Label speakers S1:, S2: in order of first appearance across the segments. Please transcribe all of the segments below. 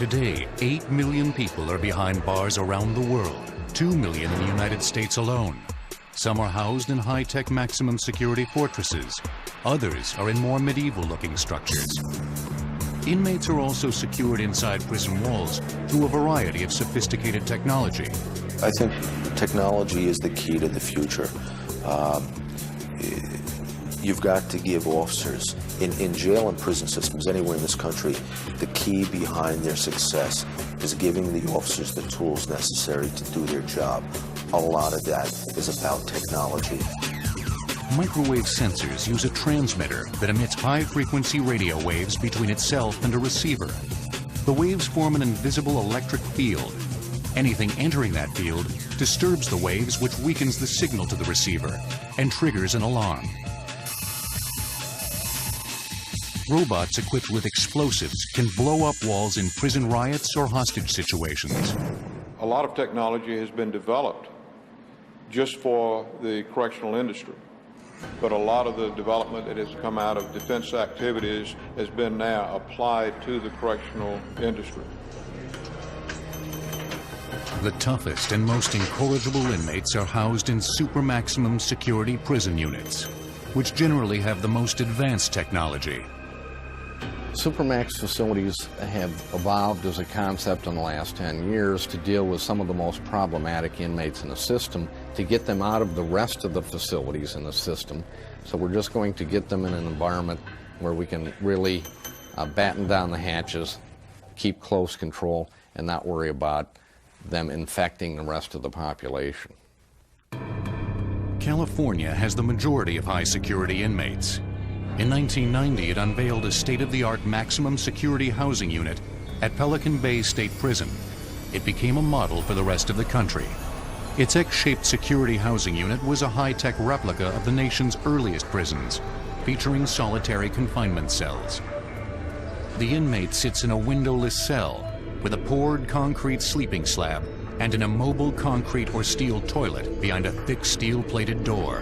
S1: Today, 8 million people are behind bars around the world, 2 million in the United States alone. Some are housed in high-tech maximum security fortresses. Others are in more medieval-looking structures. Inmates are also secured inside prison walls through a variety of sophisticated technology.
S2: I think technology is the key to the future. You've got to give officers, in jail and prison systems anywhere in this country, the key behind their success is giving the officers the tools necessary to do their job. A lot of that is about technology.
S1: Microwave sensors use a transmitter that emits high-frequency radio waves between itself and a receiver. The waves form an invisible electric field. Anything entering that field disturbs the waves, which weakens the signal to the receiver and triggers an alarm. Robots equipped with explosives can blow up walls in prison riots or hostage situations.
S3: A lot of technology has been developed just for the correctional industry, but a lot of the development that has come out of defense activities has been now applied to the correctional industry.
S1: The toughest and most incorrigible inmates are housed in super maximum security prison units, which generally have the most advanced technology.
S4: Supermax facilities have evolved as a concept in the last 10 years to deal with some of the most problematic inmates in the system, to get them out of the rest of the facilities in the system. So we're just going to get them in an environment where we can really batten down the hatches, keep close control, and not worry about them infecting the rest of the population.
S1: California has the majority of high-security inmates. In 1990, it unveiled a state-of-the-art maximum security housing unit at Pelican Bay State Prison. It became a model for the rest of the country. Its X-shaped security housing unit was a high-tech replica of the nation's earliest prisons, featuring solitary confinement cells. The inmate sits in a windowless cell with a poured concrete sleeping slab and an immobile concrete or steel toilet behind a thick steel-plated door.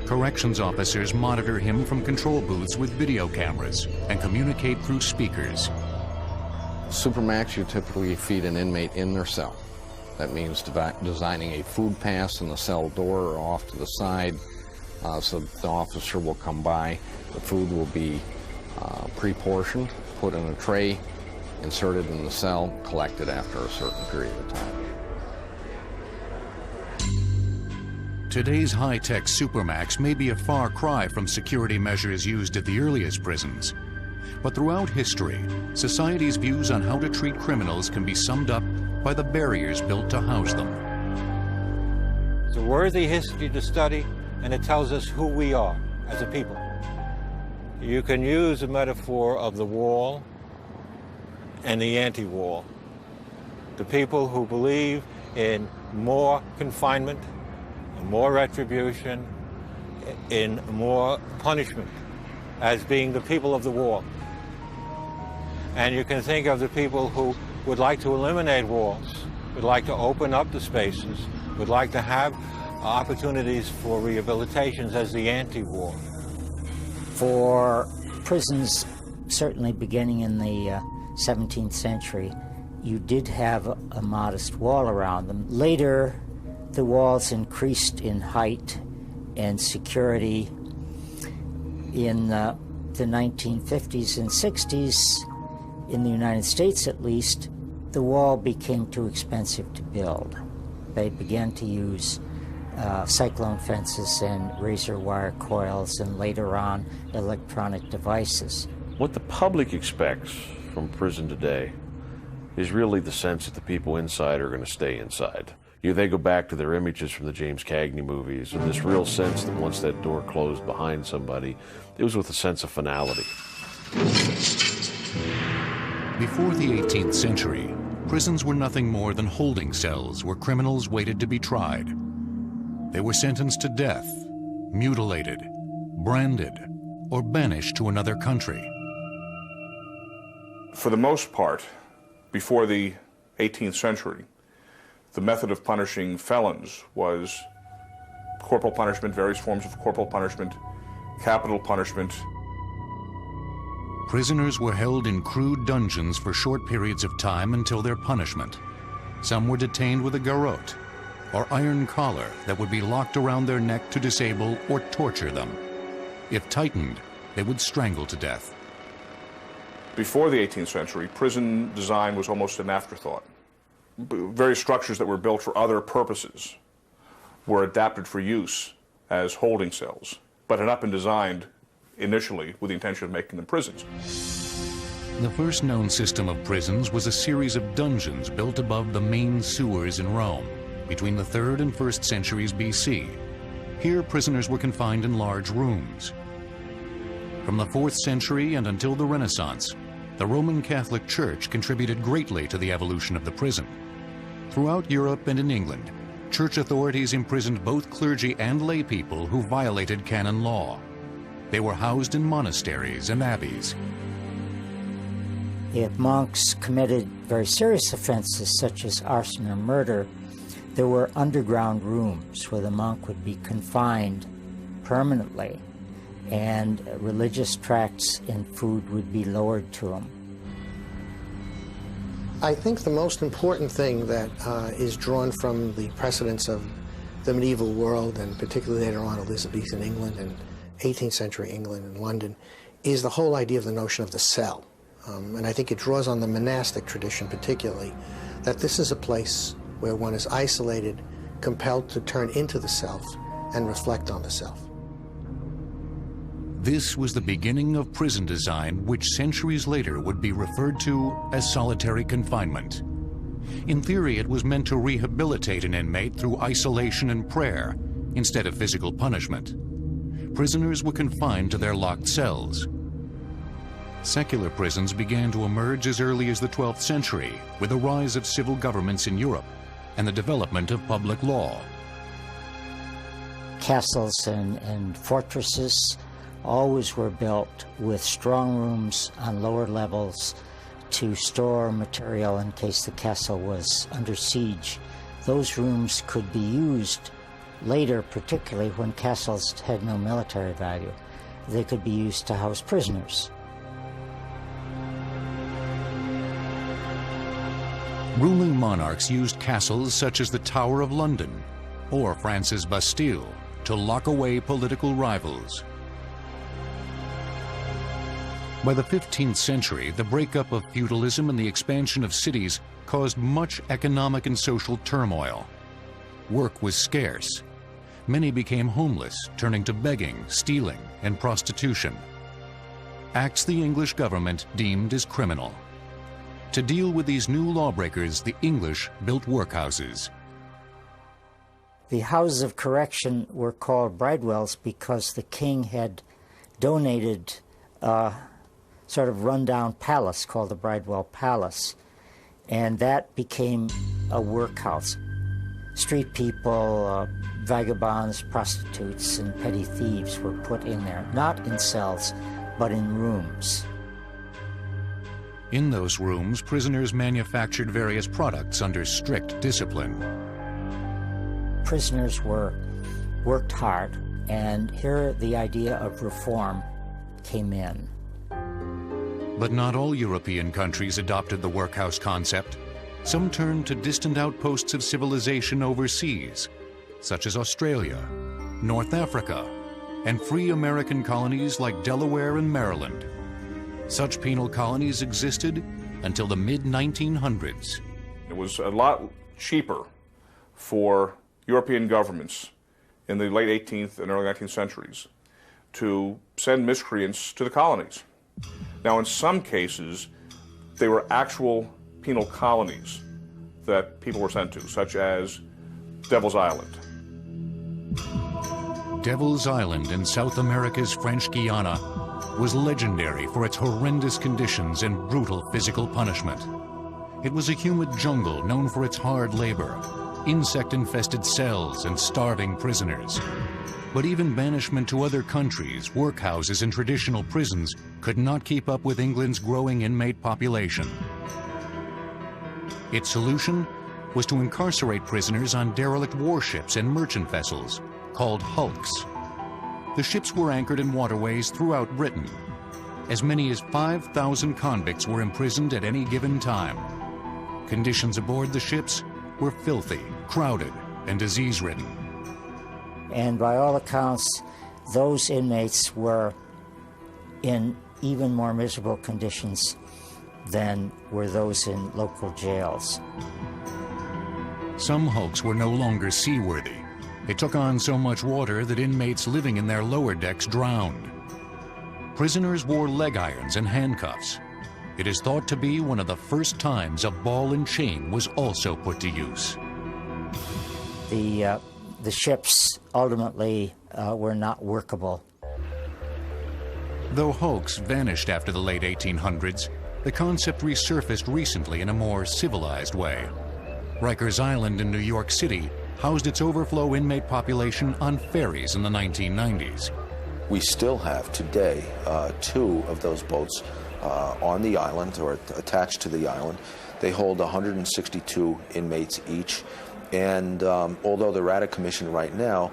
S1: Corrections officers monitor him from control booths with video cameras and communicate through speakers.
S4: Supermax, you typically feed an inmate in their cell. That means designing a food pass in the cell door or off to the side so the officer will come by. The food will be pre-portioned, put in a tray, inserted in the cell, collected after a certain period of time.
S1: Today's high-tech Supermax may be a far cry from security measures used at the earliest prisons. But throughout history, society's views on how to treat criminals can be summed up by the barriers built to house them.
S5: It's a worthy history to study, and it tells us who we are as a people. You can use a metaphor of the wall and the anti-wall. The people who believe in more confinement, more retribution, in more punishment, as being the people of the wall. And you can think of the people who would like to eliminate walls, would like to open up the spaces, would like to have opportunities for rehabilitations as the anti-wall.
S6: For prisons, certainly beginning in the 17th century, you did have a modest wall around them. Later, the walls increased in height and security. In the 1950s and 60s, in the United States at least, the wall became too expensive to build. They began to use cyclone fences and razor wire coils, and later on, electronic devices.
S7: What the public expects from prison today is really the sense that the people inside are going to stay inside. They go back to their images from the James Cagney movies, and this real sense that once that door closed behind somebody, it was with a sense of finality.
S1: Before the 18th century, prisons were nothing more than holding cells where criminals waited to be tried. They were sentenced to death, mutilated, branded, or banished to another country.
S8: For the most part, before the 18th century, the method of punishing felons was corporal punishment, various forms of corporal punishment, capital punishment.
S1: Prisoners were held in crude dungeons for short periods of time until their punishment. Some were detained with a garrote, or iron collar that would be locked around their neck to disable or torture them. If tightened, they would strangle to death.
S8: Before the 18th century, prison design was almost an afterthought. Various structures that were built for other purposes were adapted for use as holding cells, but had not been designed initially with the intention of making them prisons.
S1: The first known system of prisons was a series of dungeons built above the main sewers in Rome between the 3rd and 1st centuries BC. Here, prisoners were confined in large rooms. From the 4th century and until the Renaissance, the Roman Catholic Church contributed greatly to the evolution of the prison. Throughout Europe and in England, church authorities imprisoned both clergy and lay people who violated canon law. They were housed in monasteries and abbeys.
S6: If monks committed very serious offenses such as arson or murder, there were underground rooms where the monk would be confined permanently, and religious tracts and food would be lowered to him.
S9: I think the most important thing that is drawn from the precedents of the medieval world, and particularly later on Elizabethan England and 18th century England and London, is the whole idea of the notion of the cell. And I think it draws on the monastic tradition particularly, that this is a place where one is isolated, compelled to turn into the self and reflect on the self.
S1: This was the beginning of prison design, which centuries later would be referred to as solitary confinement. In theory, it was meant to rehabilitate an inmate through isolation and prayer, instead of physical punishment. Prisoners were confined to their locked cells. Secular prisons began to emerge as early as the 12th century, with the rise of civil governments in Europe and the development of public law.
S6: Castles and fortresses always were built with strong rooms on lower levels to store material in case the castle was under siege. Those rooms could be used later, particularly when castles had no military value. They could be used to house prisoners.
S1: Ruling monarchs used castles such as the Tower of London or France's Bastille to lock away political rivals. By the 15th century, the breakup of feudalism and the expansion of cities caused much economic and social turmoil. Work was scarce. Many became homeless, turning to begging, stealing, and prostitution. Acts the English government deemed as criminal. To deal with these new lawbreakers, the English built workhouses.
S6: The houses of correction were called bridewells because the king had donated a sort of rundown palace called the Bridewell Palace, and that became a workhouse. Street people, vagabonds, prostitutes, and petty thieves were put in there, not in cells, but in rooms.
S1: In those rooms, prisoners manufactured various products under strict discipline.
S6: Prisoners worked hard, and here the idea of reform came in.
S1: But not all European countries adopted the workhouse concept. Some turned to distant outposts of civilization overseas, such as Australia, North Africa, and free American colonies like Delaware and Maryland. Such penal colonies existed until the mid-1900s.
S8: It was a lot cheaper for European governments in the late 18th and early 19th centuries to send miscreants to the colonies. Now, in some cases, they were actual penal colonies that people were sent to, such as Devil's Island.
S1: Devil's Island in South America's French Guiana was legendary for its horrendous conditions and brutal physical punishment. It was a humid jungle known for its hard labor, insect-infested cells, and starving prisoners. But even banishment to other countries, workhouses, and traditional prisons could not keep up with England's growing inmate population. Its solution was to incarcerate prisoners on derelict warships and merchant vessels, called hulks. The ships were anchored in waterways throughout Britain. as many as 5,000 convicts were imprisoned at any given time. Conditions aboard the ships were filthy, crowded, and disease-ridden.
S6: And by all accounts, those inmates were in even more miserable conditions than were those in local jails.
S1: Some hulks were no longer seaworthy. They took on so much water that inmates living in their lower decks drowned. Prisoners wore leg irons and handcuffs. It is thought to be one of the first times a ball and chain was also put to use.
S6: The ships ultimately were not workable.
S1: Though hulks vanished after the late 1800s, the concept resurfaced recently in a more civilized way. Rikers Island in New York City housed its overflow inmate population on ferries in the 1990s.
S2: We still have today 2 of those boats on the island or attached to the island. They hold 162 inmates each, and although they're out of commission right now,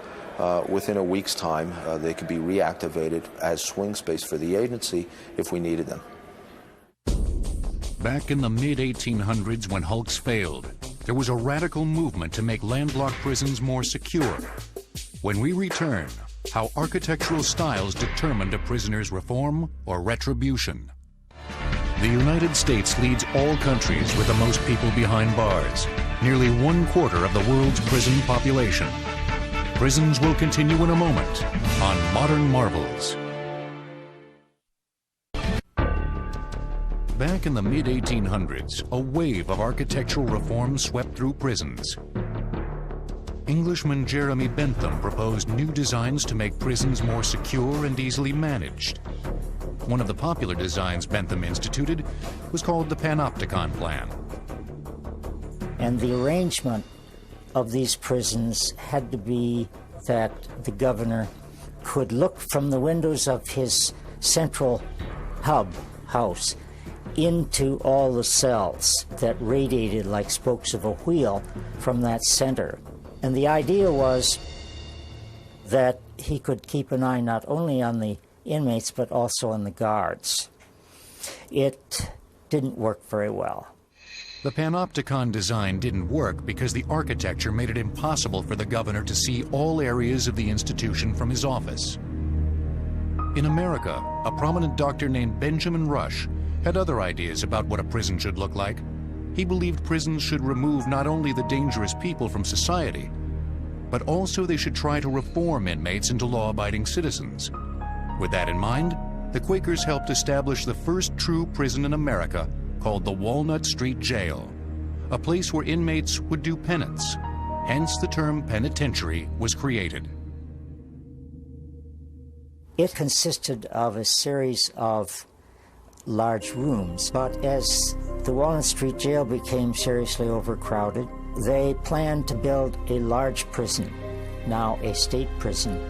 S2: within a week's time they could be reactivated as swing space for the agency if we needed them.
S1: Back in the mid-1800s, when hulks failed, there was a radical movement to make landlocked prisons more secure. When we return, how architectural styles determined a prisoner's reform or retribution. The United States leads all countries with the most people behind bars, nearly 1/4 of the world's prison population. Prisons will continue in a moment on Modern Marvels. Back in the mid-1800s, a wave of architectural reform swept through prisons. Englishman Jeremy Bentham proposed new designs to make prisons more secure and easily managed. One of the popular designs Bentham instituted was called the Panopticon Plan.
S6: And the arrangement of these prisons had to be that the governor could look from the windows of his central house into all the cells that radiated like spokes of a wheel from that center. And the idea was that he could keep an eye not only on the inmates but also on the guards. It didn't work very well.
S1: The Panopticon design didn't work because the architecture made it impossible for the governor to see all areas of the institution from his office. In America, a prominent doctor named Benjamin Rush had other ideas about what a prison should look like. He believed prisons should remove not only the dangerous people from society, but also they should try to reform inmates into law-abiding citizens. With that in mind, the Quakers helped establish the first true prison in America called the Walnut Street Jail, a place where inmates would do penance. Hence the term penitentiary was created.
S6: It consisted of a series of large rooms, but as the Walnut Street Jail became seriously overcrowded, they planned to build a large prison, now a state prison.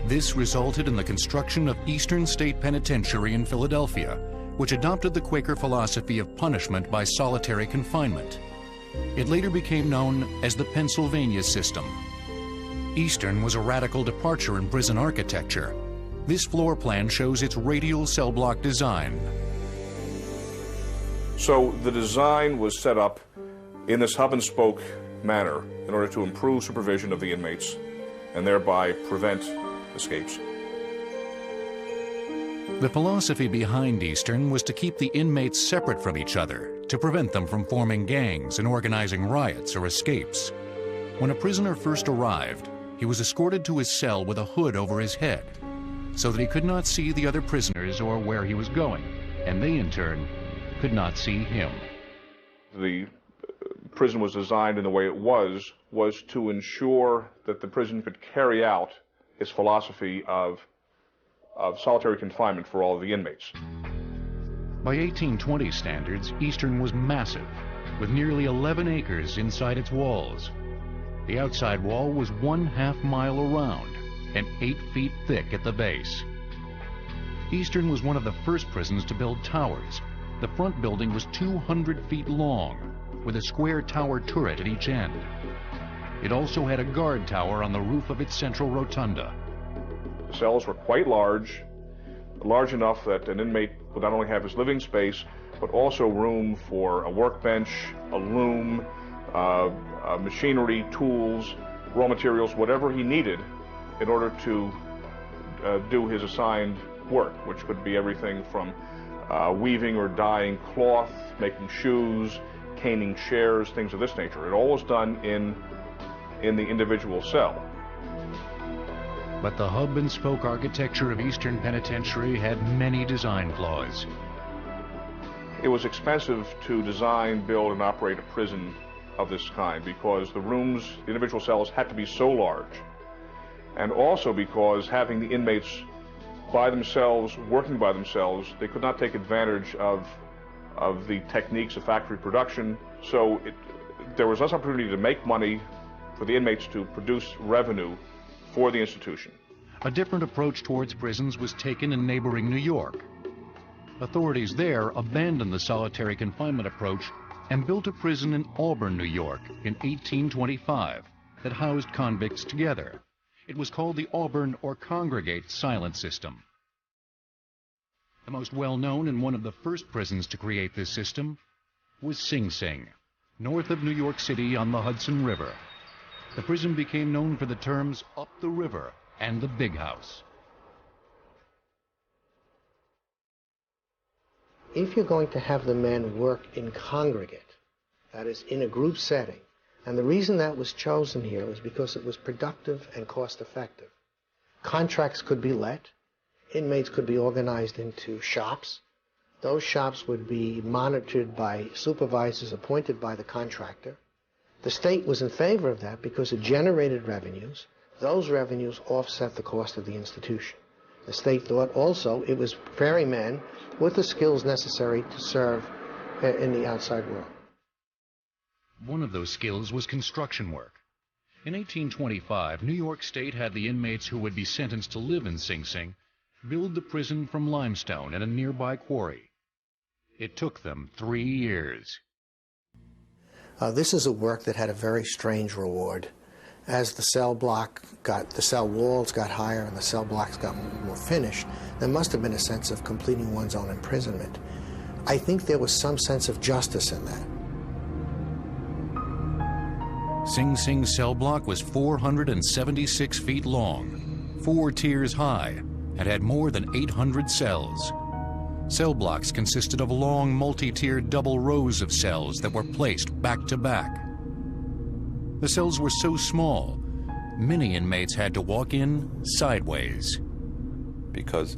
S1: This resulted in the construction of Eastern State Penitentiary in Philadelphia, which adopted the Quaker philosophy of punishment by solitary confinement. It later became known as the Pennsylvania system. Eastern was a radical departure in prison architecture. This floor plan shows its radial cell block design.
S8: So the design was set up in this hub and spoke manner in order to improve supervision of the inmates and thereby prevent escapes.
S1: The philosophy behind Eastern was to keep the inmates separate from each other, to prevent them from forming gangs and organizing riots or escapes. When a prisoner first arrived, he was escorted to his cell with a hood over his head, so that he could not see the other prisoners or where he was going, and they in turn could not see him.
S8: The prison was designed in the way it was to ensure that the prison could carry out its philosophy of solitary confinement for all of the inmates.
S1: By 1820 standards, Eastern was massive, with nearly 11 acres inside its walls. The outside wall was 1/2 mile around and 8 feet thick at the base. Eastern was one of the first prisons to build towers. The front building was 200 feet long, with a square tower turret at each end. It also had a guard tower on the roof of its central rotunda.
S8: The cells were quite large. large enough that an inmate would not only have his living space, but also room for a workbench, a loom, machinery, tools, raw materials, whatever he needed in order to do his assigned work, which could be everything from weaving or dyeing cloth, making shoes, caning chairs, things of this nature. It all was done in the individual cell.
S1: But the hub and spoke architecture of Eastern Penitentiary had many design flaws.
S8: It was expensive to design, build, and operate a prison of this kind because the rooms, the individual cells, had to be so large. And also because having the inmates by themselves, working by themselves, they could not take advantage of the techniques of factory production. So there was less opportunity to make money for the inmates to produce revenue for the institution.
S1: A different approach towards prisons was taken in neighboring New York. Authorities there abandoned the solitary confinement approach and built a prison in Auburn, New York in 1825 that housed convicts together. It was called the Auburn or Congregate Silent System. The most well-known and one of the first prisons to create this system was Sing Sing, north of New York City on the Hudson River. The prison became known for the terms up the river and the big house.
S9: If you're going to have the men work in congregate, that is, in a group setting, and the reason that was chosen here was because it was productive and cost-effective. Contracts could be let. Inmates could be organized into shops. Those shops would be monitored by supervisors appointed by the contractor. The state was in favor of that because it generated revenues. Those revenues offset the cost of the institution. The state thought also it was preparing men with the skills necessary to serve in the outside world.
S1: One of those skills was construction work. In 1825, New York State had the inmates who would be sentenced to live in Sing Sing build the prison from limestone in a nearby quarry. It took them 3 years.
S9: This is a work that had a very strange reward. As the cell walls got higher and the cell blocks got more finished, there must have been a sense of completing one's own imprisonment. I think there was some sense of justice in that.
S1: Sing Sing's cell block was 476 feet long, 4 tiers high, and had more than 800 cells. Cell blocks consisted of long, multi-tiered double rows of cells that were placed back to back. The cells were so small, many inmates had to walk in sideways.
S10: Because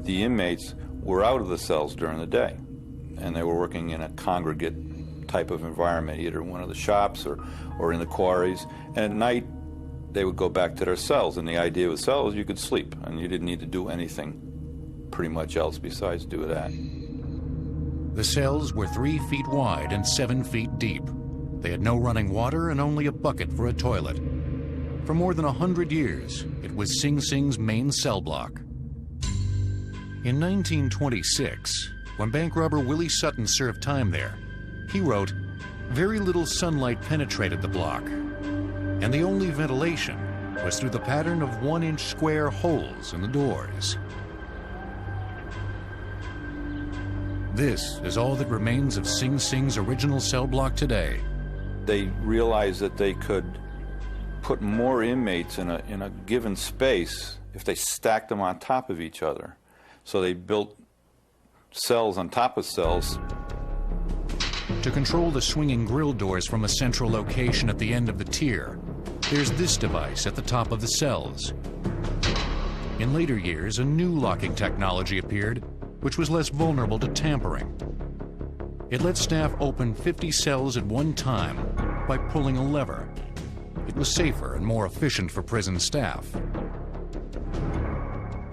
S10: the inmates were out of the cells during the day, and they were working in a congregate type of environment, either in one of the shops or in the quarries. And at night, they would go back to their cells, and the idea with cells, you could sleep, and you didn't need to do anything pretty much else besides do that.
S1: The cells were 3 feet wide and 7 feet deep. They had no running water and only a bucket for a toilet. For more than 100 years, it was Sing Sing's main cell block. In 1926, when bank robber Willie Sutton served time there, he wrote, "Very little sunlight penetrated the block, and the only ventilation was through the pattern of 1-inch square holes in the doors." This is all that remains of Sing Sing's original cell block today.
S10: They realized that they could put more inmates in a given space if they stacked them on top of each other. So they built cells on top of cells.
S1: To control the swinging grill doors from a central location at the end of the tier, there's this device at the top of the cells. In later years, a new locking technology appeared, which was less vulnerable to tampering. It let staff open 50 cells at one time by pulling a lever. It was safer and more efficient for prison staff.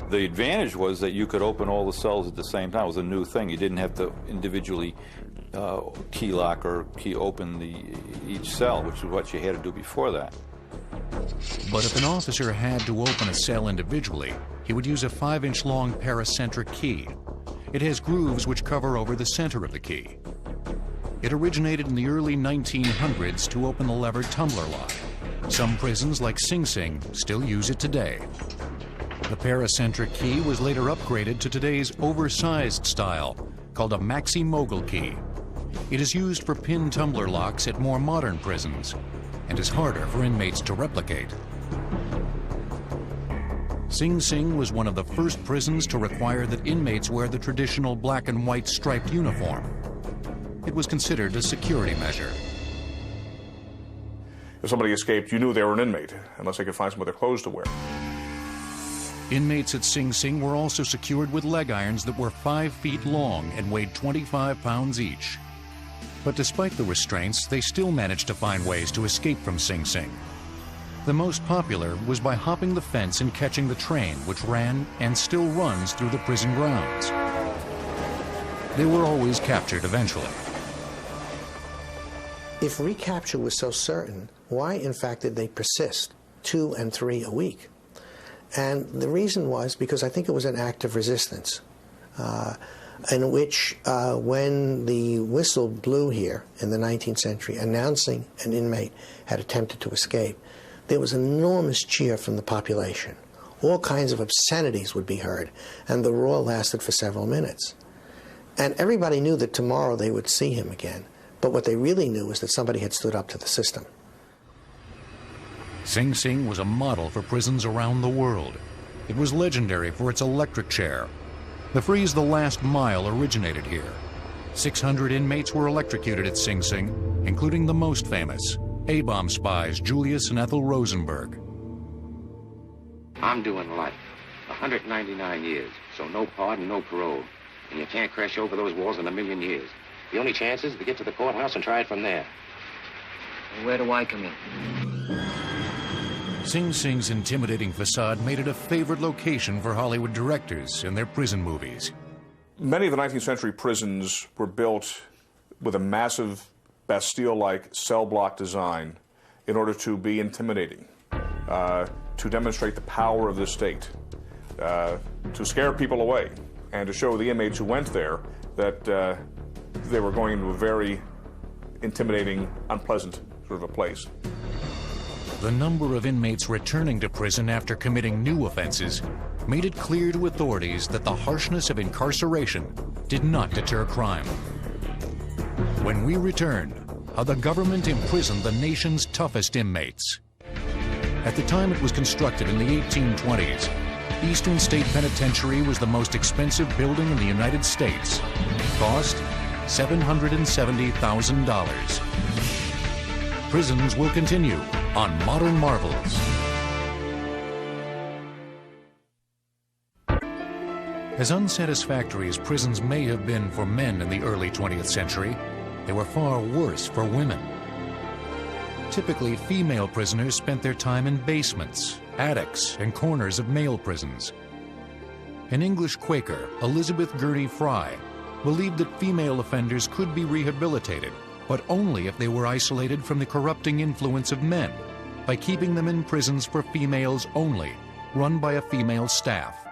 S10: The advantage was that you could open all the cells at the same time. It was a new thing. You didn't have to individually key lock or key open each cell, which is what you had to do before that.
S1: But if an officer had to open a cell individually, he would use a 5-inch long paracentric key. It has grooves which cover over the center of the key. It originated in the early 1900s to open the lever tumbler lock. Some prisons, like Sing Sing, still use it today. The paracentric key was later upgraded to today's oversized style, called a maxi-mogul key. It is used for pin tumbler locks at more modern prisons and is harder for inmates to replicate. Sing Sing was one of the first prisons to require that inmates wear the traditional black and white striped uniform. It was considered a security measure.
S8: If somebody escaped, you knew they were an inmate, unless they could find some other clothes to wear.
S1: Inmates at Sing Sing were also secured with leg irons that were 5 feet long and weighed 25 pounds each. But despite the restraints, they still managed to find ways to escape from Sing Sing. The most popular was by hopping the fence and catching the train, which ran and still runs through the prison grounds. They were always captured eventually.
S9: If recapture was so certain, why in fact did they persist 2 and 3 a week? And the reason was because I think it was an act of resistance, in which when the whistle blew here in the 19th century announcing an inmate had attempted to escape, there was an enormous cheer from the population. All kinds of obscenities would be heard, and the roar lasted for several minutes. And everybody knew that tomorrow they would see him again, but what they really knew was that somebody had stood up to the system.
S1: Sing Sing was a model for prisons around the world. It was legendary for its electric chair. The phrase "the last mile" originated here. 600 inmates were electrocuted at Sing Sing, including the most famous, A-bomb spies Julius and Ethel Rosenberg.
S11: I'm doing life, 199 years, so no pardon, no parole. And you can't crash over those walls in a million years. The only chance is to get to the courthouse and try it from there. Where do I come in?
S1: Sing Sing's intimidating facade made it a favorite location for Hollywood directors in their prison movies.
S8: Many of the 19th century prisons were built with a massive Bastille-like cell block design in order to be intimidating, to demonstrate the power of the state, to scare people away, and to show the inmates who went there that they were going into a very intimidating, unpleasant sort of a place.
S1: The number of inmates returning to prison after committing new offenses made it clear to authorities that the harshness of incarceration did not deter crime. When we return, how the government imprisoned the nation's toughest inmates. At the time it was constructed in the 1820s, Eastern State Penitentiary was the most expensive building in the United States. Cost $770,000. Prisons will continue on Modern Marvels. As unsatisfactory as prisons may have been for men in the early 20th century, they were far worse for women. Typically, female prisoners spent their time in basements, attics, and corners of male prisons. An English Quaker, Elizabeth Gertie Fry, believed that female offenders could be rehabilitated, but only if they were isolated from the corrupting influence of men, by keeping them in prisons for females only, run by a female staff.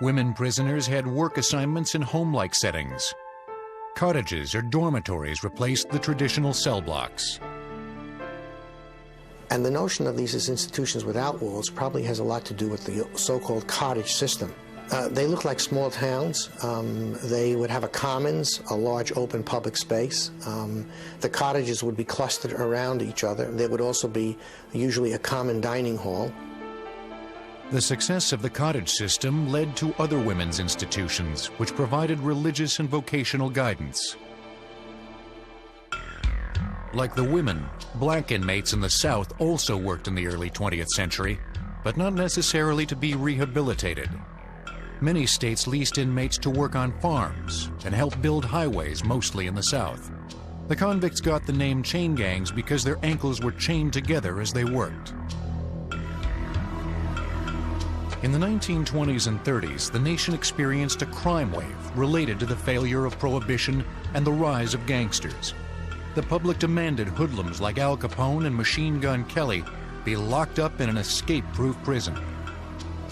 S1: Women prisoners had work assignments in home-like settings. Cottages or dormitories replaced the traditional cell blocks.
S9: And the notion of these as institutions without walls probably has a lot to do with the so-called cottage system. They look like small towns. They would have a commons, a large open public space. The cottages would be clustered around each other. There would also be usually a common dining hall.
S1: The success of the cottage system led to other women's institutions, which provided religious and vocational guidance. Like the women, black inmates in the South also worked in the early 20th century, but not necessarily to be rehabilitated. Many states leased inmates to work on farms and help build highways, mostly in the South. The convicts got the name chain gangs because their ankles were chained together as they worked. In the 1920s and 30s, the nation experienced a crime wave related to the failure of Prohibition and the rise of gangsters. The public demanded hoodlums like Al Capone and Machine Gun Kelly be locked up in an escape-proof prison.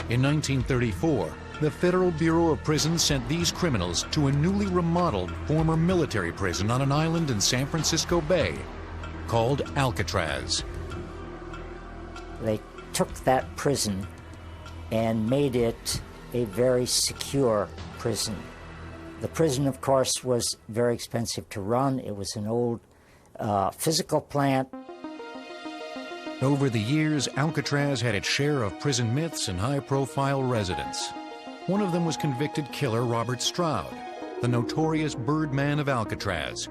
S1: In 1934, the Federal Bureau of Prisons sent these criminals to a newly remodeled former military prison on an island in San Francisco Bay called Alcatraz.
S6: They took that prison and made it a very secure prison. The prison, of course, was very expensive to run. It was an old physical plant.
S1: Over the years, Alcatraz had its share of prison myths and high-profile residents. One of them was convicted killer Robert Stroud, the notorious Birdman of Alcatraz.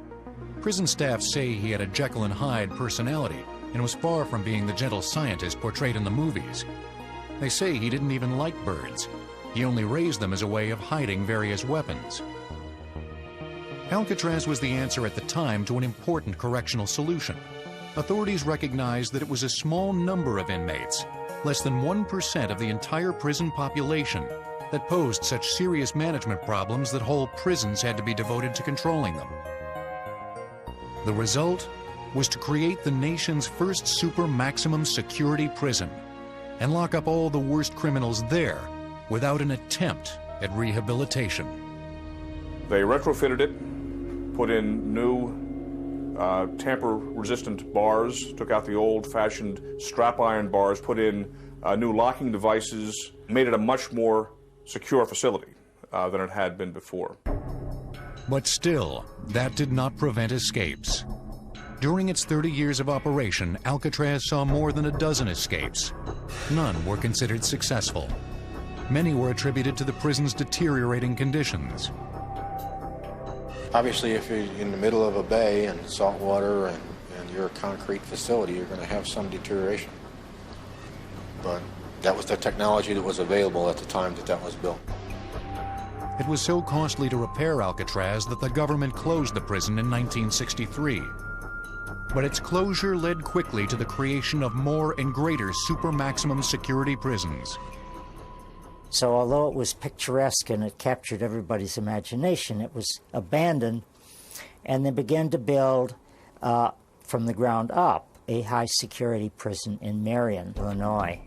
S1: Prison staff say he had a Jekyll and Hyde personality and was far from being the gentle scientist portrayed in the movies. They say he didn't even like birds. He only raised them as a way of hiding various weapons. Alcatraz was the answer at the time to an important correctional solution. Authorities recognized that it was a small number of inmates, less than 1% of the entire prison population, that posed such serious management problems that whole prisons had to be devoted to controlling them. The result was to create the nation's first super maximum security prison and lock up all the worst criminals there without an attempt at rehabilitation.
S8: They retrofitted it, put in new tamper-resistant bars, took out the old-fashioned strap-iron bars, put in new locking devices, made it a much more secure facility than it had been before.
S1: But still, that did not prevent escapes. During its 30 years of operation, Alcatraz saw more than a dozen escapes. None were considered successful. Many were attributed to the prison's deteriorating conditions.
S12: Obviously, if you're in the middle of a bay and salt water and you're a concrete facility, you're going to have some deterioration. But that was the technology that was available at the time that was built.
S1: It was so costly to repair Alcatraz that the government closed the prison in 1963. But its closure led quickly to the creation of more and greater super maximum security prisons.
S6: So although it was picturesque and it captured everybody's imagination, it was abandoned, and they began to build from the ground up a high-security prison in Marion, Illinois.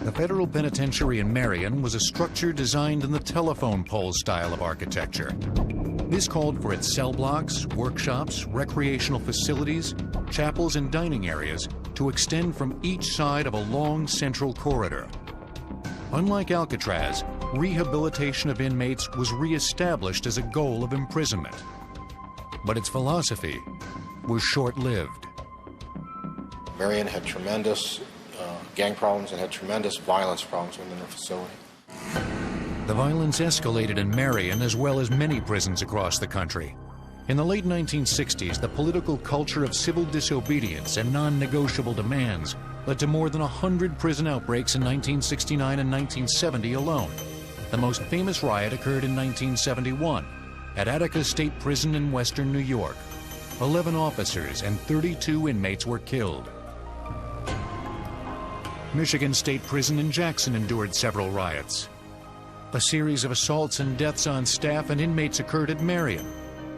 S1: The federal penitentiary in Marion was a structure designed in the telephone pole style of architecture. This called for its cell blocks, workshops, recreational facilities, chapels, and dining areas to extend from each side of a long central corridor. Unlike Alcatraz, rehabilitation of inmates was reestablished as a goal of imprisonment. But its philosophy was short-lived.
S12: Marion had tremendous gang problems and had tremendous violence problems within the facility.
S1: The violence escalated in Marion as well as many prisons across the country. In the late 1960s, the political culture of civil disobedience and non-negotiable demands led to more than 100 prison outbreaks in 1969 and 1970 alone. The most famous riot occurred in 1971 at Attica State Prison in western New York. 11 officers and 32 inmates were killed. Michigan State Prison in Jackson endured several riots. A series of assaults and deaths on staff and inmates occurred at Marion.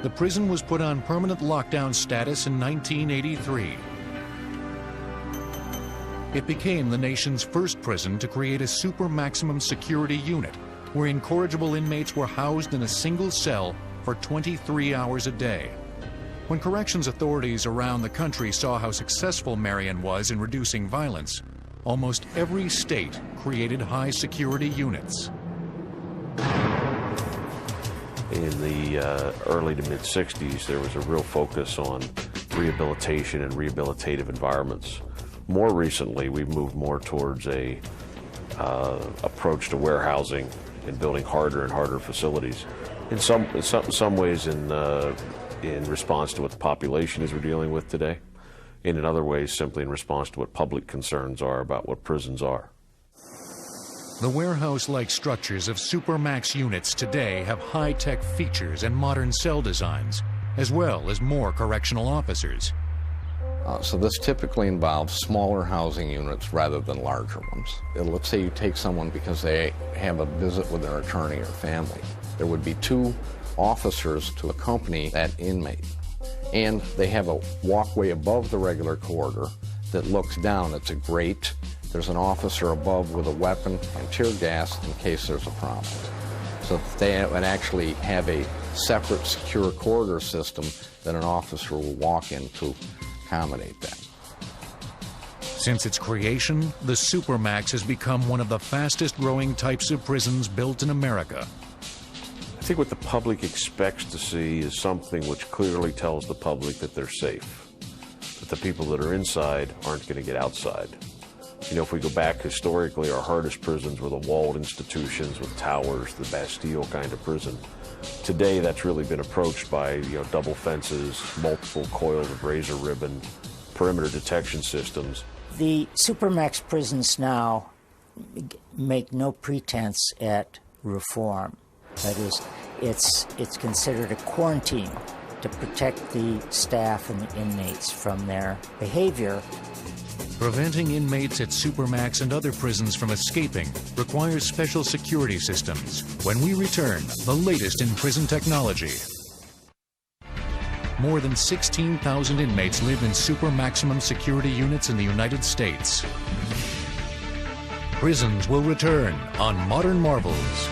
S1: The prison was put on permanent lockdown status in 1983. It became the nation's first prison to create a super maximum security unit, where incorrigible inmates were housed in a single cell for 23 hours a day. When corrections authorities around the country saw how successful Marion was in reducing violence, almost every state created high security units.
S7: In the early to mid-60s, there was a real focus on rehabilitation and rehabilitative environments. More recently, we've moved more towards a approach to warehousing and building harder and harder facilities. In some ways, in response to what the population is we're dealing with today, and in other ways, simply in response to what public concerns are about what prisons are.
S1: The warehouse-like structures of supermax units today have high-tech features and modern cell designs, as well as more correctional officers.
S4: So this typically involves smaller housing units rather than larger ones. Let's say you take someone because they have a visit with their attorney or family. There would be 2 officers to accompany that inmate. And they have a walkway above the regular corridor that looks down. It's a grate. There's an officer above with a weapon and tear gas in case there's a problem. So they would actually have a separate secure corridor system that an officer will walk in to accommodate that.
S1: Since its creation, the Supermax has become one of the fastest-growing types of prisons built in America.
S7: I think what the public expects to see is something which clearly tells the public that they're safe, that the people that are inside aren't going to get outside. You know, if we go back historically, our hardest prisons were the walled institutions with towers, the Bastille kind of prison. Today, that's really been approached by, double fences, multiple coils of razor ribbon, perimeter detection systems.
S6: The Supermax prisons now make no pretense at reform. That is, it's considered a quarantine to protect the staff and the inmates from their behavior.
S1: Preventing inmates at Supermax and other prisons from escaping requires special security systems. When we return, the latest in prison technology. More than 16,000 inmates live in super maximum security units in the United States. Prisons will return on Modern Marvels.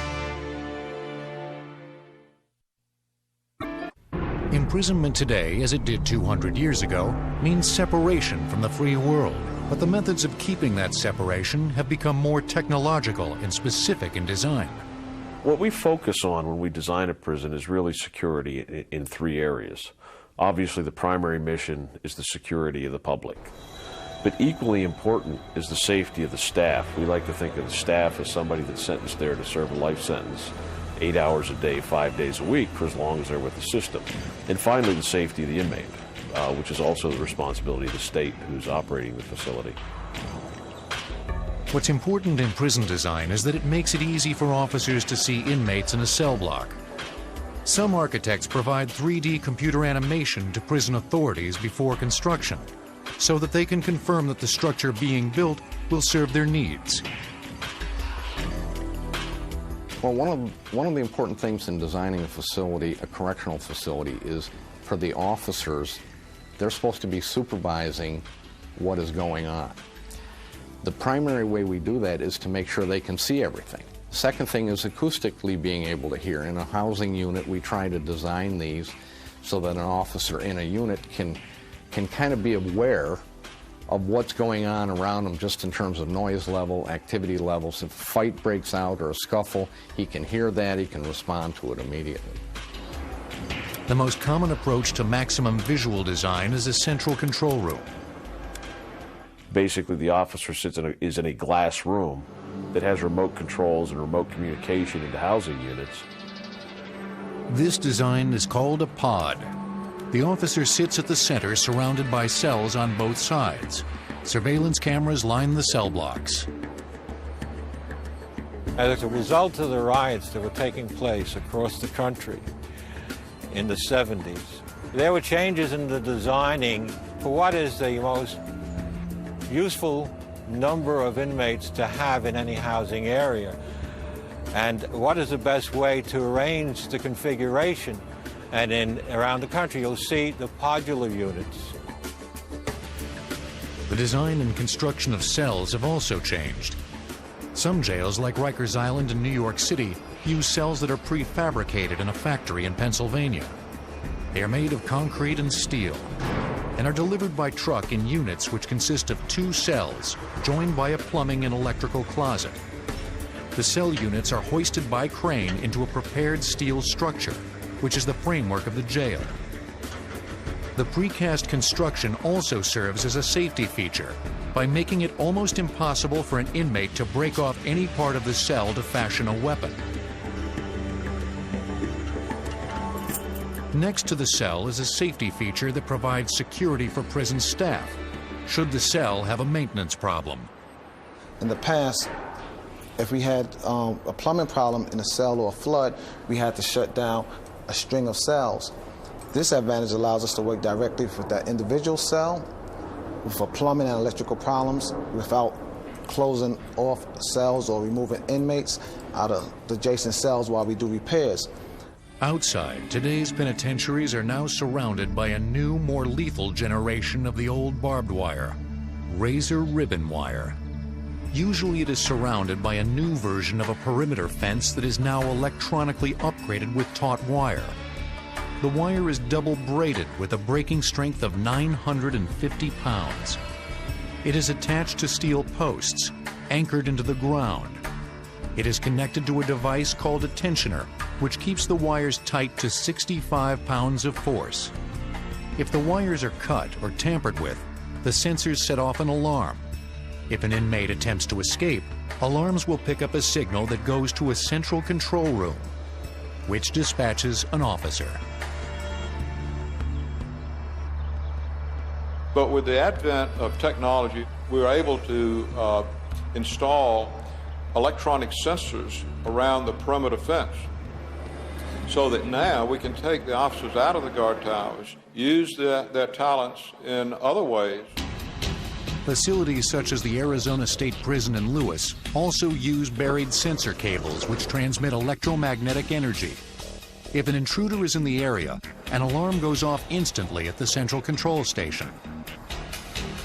S1: Imprisonment today, as it did 200 years ago, means separation from the free world. But the methods of keeping that separation have become more technological and specific in design.
S7: What we focus on when we design a prison is really security in three areas. Obviously, the primary mission is the security of the public. But equally important is the safety of the staff. We like to think of the staff as somebody that's sentenced there to serve a life sentence, 8 hours a day, 5 days a week, for as long as they're with the system. And finally, the safety of the inmate, which is also the responsibility of the state who's operating the facility.
S1: What's important in prison design is that it makes it easy for officers to see inmates in a cell block. Some architects provide 3D computer animation to prison authorities before construction, so that they can confirm that the structure being built will serve their needs.
S4: Well, one of the important things in designing a facility, a correctional facility, is for the officers, they're supposed to be supervising what is going on. The primary way we do that is to make sure they can see everything. Second thing is acoustically being able to hear. In a housing unit, we try to design these so that an officer in a unit can kind of be aware of what's going on around him just in terms of noise level, activity levels. If a fight breaks out or a scuffle, he can hear that, he can respond to it immediately.
S1: The most common approach to maximum visual design is a central control room.
S7: Basically, the officer is in a glass room that has remote controls and remote communication into housing units.
S1: This design is called a pod. The officer sits at the center, surrounded by cells on both sides. Surveillance cameras line the cell blocks.
S5: As a result of the riots that were taking place across the country in the 70s, there were changes in the designing for what is the most useful number of inmates to have in any housing area, and what is the best way to arrange the configuration. And around the country, you'll see the podular units.
S1: The design and construction of cells have also changed. Some jails, like Rikers Island in New York City, use cells that are prefabricated in a factory in Pennsylvania. They are made of concrete and steel and are delivered by truck in units which consist of 2 cells joined by a plumbing and electrical closet. The cell units are hoisted by crane into a prepared steel structure, which is the framework of the jail. The precast construction also serves as a safety feature by making it almost impossible for an inmate to break off any part of the cell to fashion a weapon. Next to the cell is a safety feature that provides security for prison staff, should the cell have a maintenance problem.
S13: In the past, if we had a plumbing problem in a cell or a flood, we had to shut down a string of cells. This advantage allows us to work directly with that individual cell for plumbing and electrical problems without closing off cells or removing inmates out of the adjacent cells while we do repairs.
S1: Outside, today's penitentiaries are now surrounded by a new, more lethal generation of the old barbed wire, razor ribbon wire. Usually it is surrounded by a new version of a perimeter fence that is now electronically upgraded with taut wire. The wire is double braided with a breaking strength of 950 pounds. It is attached to steel posts, anchored into the ground. It is connected to a device called a tensioner, which keeps the wires tight to 65 pounds of force. If the wires are cut or tampered with, the sensors set off an alarm. If an inmate attempts to escape, alarms will pick up a signal that goes to a central control room, which dispatches an officer.
S3: But with the advent of technology, we were able to install electronic sensors around the perimeter fence, so that now we can take the officers out of the guard towers, use their talents in other ways.
S1: Facilities such as the Arizona State Prison in Lewis also use buried sensor cables which transmit electromagnetic energy. If an intruder is in the area, an alarm goes off instantly at the central control station.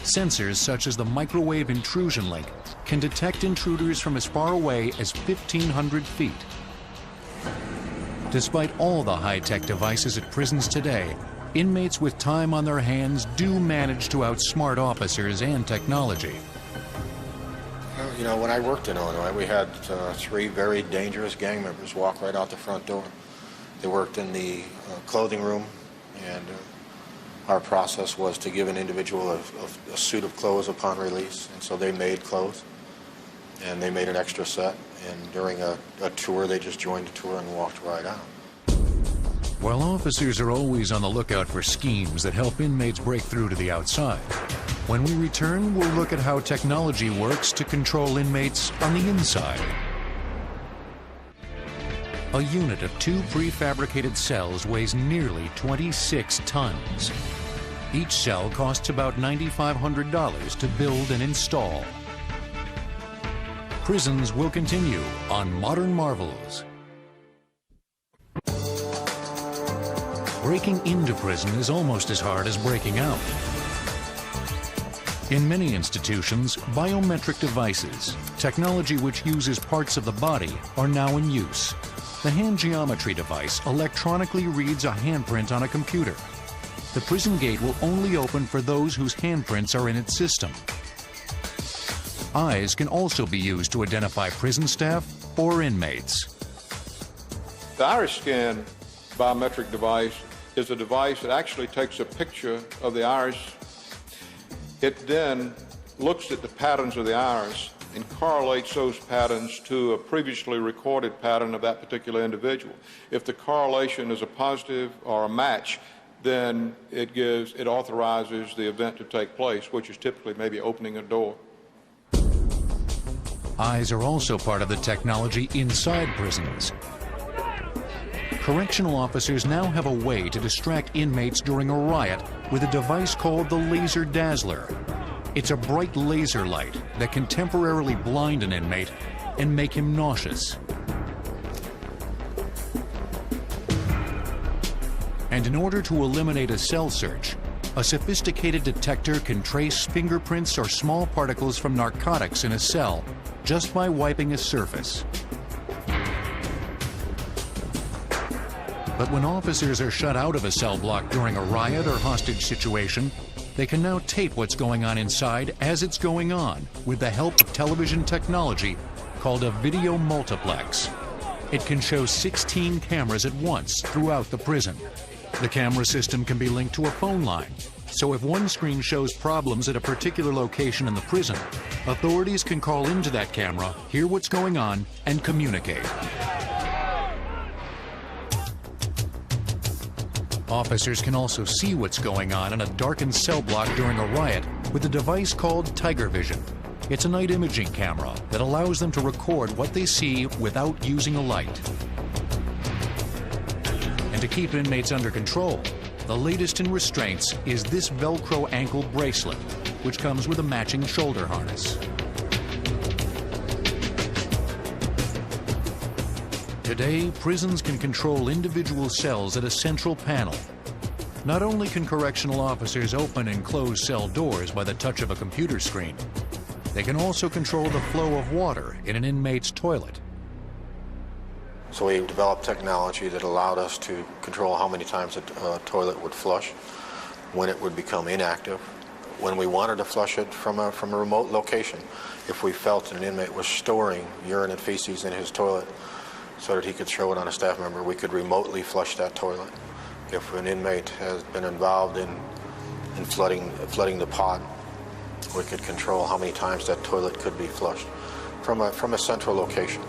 S1: Sensors such as the microwave intrusion link can detect intruders from as far away as 1,500 feet. Despite all the high-tech devices at prisons today, inmates with time on their hands do manage to outsmart officers and technology.
S12: You know, when I worked in Illinois, we had 3 very dangerous gang members walk right out the front door. They worked in the clothing room, and our process was to give an individual a suit of clothes upon release, and so they made clothes, and they made an extra set, and during a tour, they just joined the tour and walked right out.
S1: While officers are always on the lookout for schemes that help inmates break through to the outside, when we return, we'll look at how technology works to control inmates on the inside. A unit of 2 prefabricated cells weighs nearly 26 tons. Each cell costs about $9,500 to build and install. Prisons will continue on Modern Marvels. Breaking into prison is almost as hard as breaking out. In many institutions, biometric devices, technology which uses parts of the body, are now in use. The hand geometry device electronically reads a handprint on a computer. The prison gate will only open for those whose handprints are in its system. Eyes can also be used to identify prison staff or inmates.
S3: The iris scan biometric device is a device that actually takes a picture of the iris. It then looks at the patterns of the iris and correlates those patterns to a previously recorded pattern of that particular individual. If the correlation is a positive or a match, then it authorizes the event to take place, which is typically maybe opening a door.
S1: Eyes are also part of the technology inside prisons. Correctional officers now have a way to distract inmates during a riot with a device called the Laser Dazzler. It's a bright laser light that can temporarily blind an inmate and make him nauseous. And in order to eliminate a cell search, a sophisticated detector can trace fingerprints or small particles from narcotics in a cell just by wiping a surface. But when officers are shut out of a cell block during a riot or hostage situation, they can now tape what's going on inside as it's going on with the help of television technology called a video multiplex. It can show 16 cameras at once throughout the prison. The camera system can be linked to a phone line, so if one screen shows problems at a particular location in the prison, authorities can call into that camera, hear what's going on, and communicate. Officers can also see what's going on in a darkened cell block during a riot with a device called Tiger Vision. It's a night imaging camera that allows them to record what they see without using a light. And to keep inmates under control, the latest in restraints is this Velcro ankle bracelet, which comes with a matching shoulder harness. Today, prisons can control individual cells at a central panel. Not only can correctional officers open and close cell doors by the touch of a computer screen, they can also control the flow of water in an inmate's toilet.
S12: So we developed technology that allowed us to control how many times a toilet would flush, when it would become inactive, when we wanted to flush it from a remote location, if we felt an inmate was storing urine and feces in his toilet so that he could show it on a staff member, we could remotely flush that toilet. If an inmate has been involved in flooding the pod, we could control how many times that toilet could be flushed from a central location.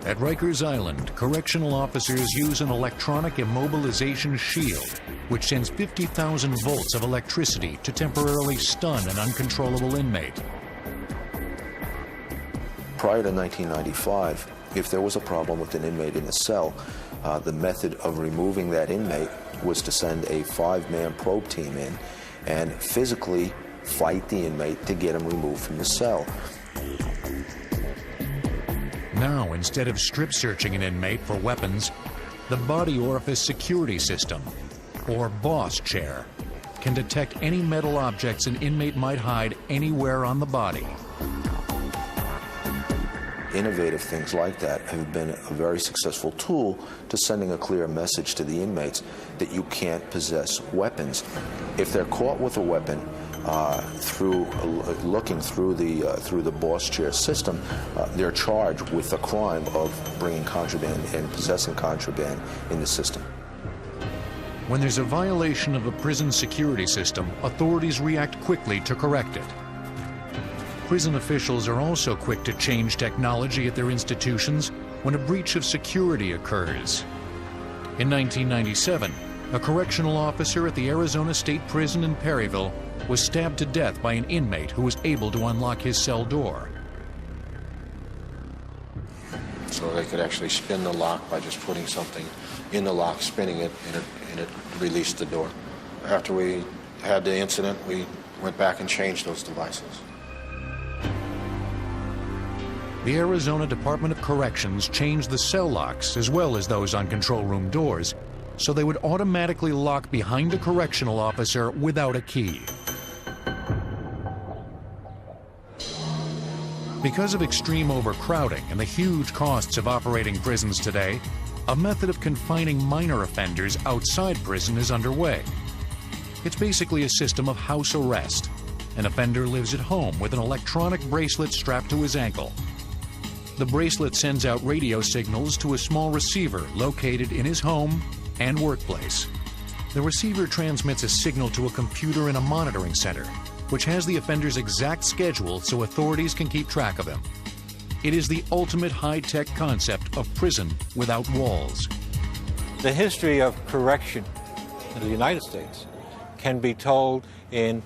S1: At Rikers Island, correctional officers use an electronic immobilization shield, which sends 50,000 volts of electricity to temporarily stun an uncontrollable inmate.
S2: Prior to 1995, if there was a problem with an inmate in a cell, the method of removing that inmate was to send a 5-man probe team in and physically fight the inmate to get him removed from the cell.
S1: Now, instead of strip searching an inmate for weapons, the body orifice security system, or boss chair, can detect any metal objects an inmate might hide anywhere on the body.
S2: Innovative things like that have been a very successful tool to sending a clear message to the inmates that you can't possess weapons. If they're caught with a weapon, looking through the boss chair system, they're charged with the crime of bringing contraband and possessing contraband in the system.
S1: When there's a violation of a prison security system, authorities react quickly to correct it. Prison officials are also quick to change technology at their institutions when a breach of security occurs. In 1997, a correctional officer at the Arizona State Prison in Perryville was stabbed to death by an inmate who was able to unlock his cell door.
S12: So they could actually spin the lock by just putting something in the lock, spinning it, and it released the door. After we had the incident, we went back and changed those devices.
S1: The Arizona Department of Corrections changed the cell locks as well as those on control room doors so they would automatically lock behind a correctional officer without a key. Because of extreme overcrowding and the huge costs of operating prisons today, a method of confining minor offenders outside prison is underway. It's basically a system of house arrest. An offender lives at home with an electronic bracelet strapped to his ankle. The bracelet sends out radio signals to a small receiver located in his home and workplace. The receiver transmits a signal to a computer in a monitoring center, which has the offender's exact schedule so authorities can keep track of him. It is the ultimate high-tech concept of prison without walls.
S5: The history of correction in the United States can be told in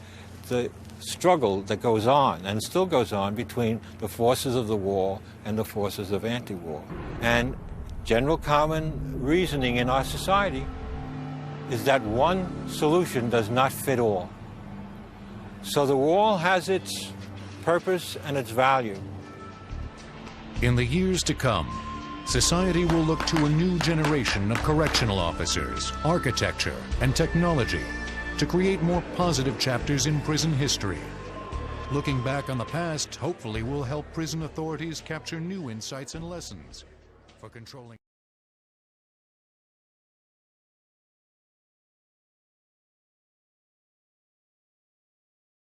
S5: the struggle that goes on and still goes on between the forces of the war and the forces of anti-war. And general common reasoning in our society is that one solution does not fit all. So the wall has its purpose and its value.
S1: In the years to come, society will look to a new generation of correctional officers, architecture, and technology to create more positive chapters in prison history. Looking back on the past, hopefully will help prison authorities capture new insights and lessons for controlling